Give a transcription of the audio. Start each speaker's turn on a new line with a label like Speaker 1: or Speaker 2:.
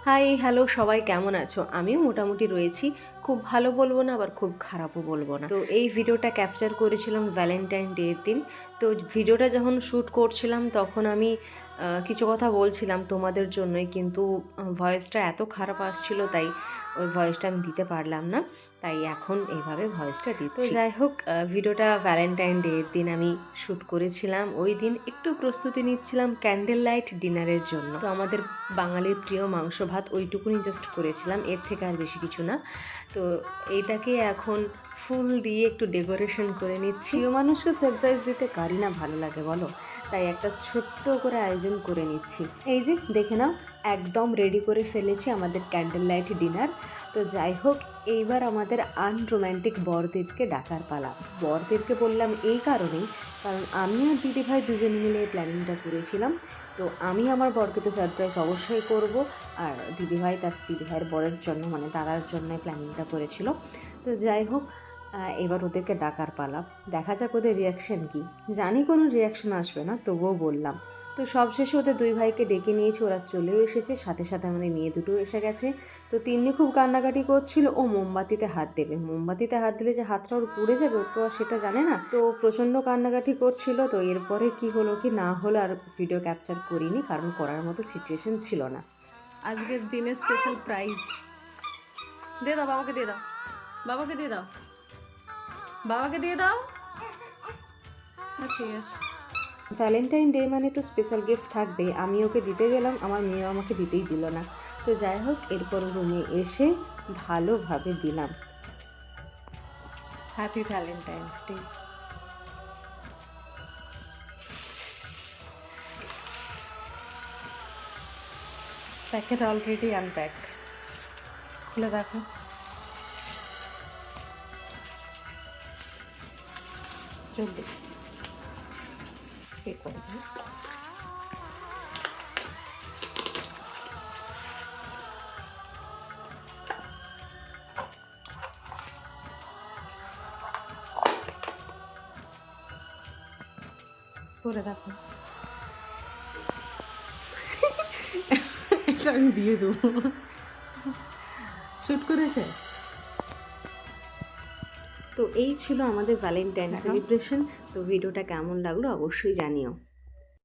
Speaker 1: Hi hello সবাই কেমন আছো? আমিও মোটামুটি রয়েছি। খুব ভালো বলবো না, আবার খুব খারাপও বলবো না। তো এই ভিডিওটা ক্যাপচার করেছিলাম ভ্যালেন্টাইন ডের দিন। তো ভিডিওটা যখন শ্যুট করছিলাম তখন আমি কিছু কথা বলছিলাম তোমাদের জন্যই, কিন্তু ভয়েসটা এত খারাপ আসছিল, তাই ওই ভয়েসটা আমি দিতে পারলাম না। তাই এখন এইভাবে ভয়েসটা দিচ্ছি। তো যাই হোক, ভিডিওটা ভ্যালেন্টাইন ডের দিন আমি শ্যুট করেছিলাম। ওই দিন একটু প্রস্তুতি নিচ্ছিলাম ক্যান্ডেল লাইট ডিনারের জন্য। তো আমাদের বাঙালির প্রিয় মাংস ভাত ওইটুকুনি জাস্ট করেছিলাম, এর থেকে আর বেশি কিছু না। তো এইটাকে এখন ফুল দিয়ে একটু ডেকোরেশন করে নিচ্ছি। প্রিয় মানুষকে সারপ্রাইজ দিতে কারই না ভালো লাগে বলো, তাই একটা ছোট্ট করে আয়োজন করে নিচ্ছি। এই যে দেখে নাও, একদম রেডি করে ফেলেছি আমাদের ক্যান্ডেল লাইট ডিনার। তো যাই হোক, এইবার আমাদের আনরোম্যান্টিক বরদেরকে ডাকার পালা। বরদেরকে বললাম এই কারণেই, কারণ আমি আর দিদিভাই দুজনে মিলে এই প্ল্যানিংটা করেছিলাম। তো আমি আমার বরকে তো সারপ্রাইজ অবশ্যই করব, আর দিদিভাই তার দিদিভাইয়ের বরের জন্য মানে দাদার জন্য প্ল্যানিংটা করেছিল। তো যাই হোক, এবার ওদেরকে ডাকার পালা। দেখা যাক ওদের রিয়াকশান কী। জানি কোনো রিয়াকশান আসবে না, তবুও বললাম। তো সবশেষে ওদের দুই ভাইকে ডেকে নিয়েছে, ওরা চলেও এসেছে, সাথে সাথে আমাদের মেয়ে দুটোও এসে গেছে। তো তিন্নি খুব কান্নাকাটি করছিল, ও মোমবাতিতে হাত দেবে। মোমবাতিতে হাত দিলে যে হাতটা ওর পুড়ে যাবে, ও তো আর সেটা জানে না। তো প্রচণ্ড কান্নাকাটি করছিল। তো এরপরে কি হলো কি না হলো আর ভিডিও ক্যাপচার করিনি, কারণ করার মতো সিচুয়েশন ছিল না।
Speaker 2: আজকের দিনের স্পেশাল প্রাইজ দিয়ে দাও, বাবাকে দিয়ে দাও, বাবাকে দিয়ে দাও, বাবাকে দিয়ে দাও। ঠিক আছে।
Speaker 1: ভ্যালেন্টাইন ডে মানে তো স্পেশাল গিফট থাকবে। আমি ওকে দিতে গেলাম, আমার মেয়েও আমাকে দিতেই দিল না। তো যাই হোক, এরপর রুমে এসে ভালোভাবে দিলাম।
Speaker 2: Happy Valentine's day. Packet already unpack, খুলে দেখো। জলদি স্প্রে করে দিই। করে দেখো। এটা আমি দিয়ে দেবো। শ্যুট করেছে।
Speaker 1: তো এই ছিল আমাদের ভ্যালেন্টাইন সেলিব্রেশন। তো ভিডিওটা কেমন লাগলো অবশ্যই জানিও।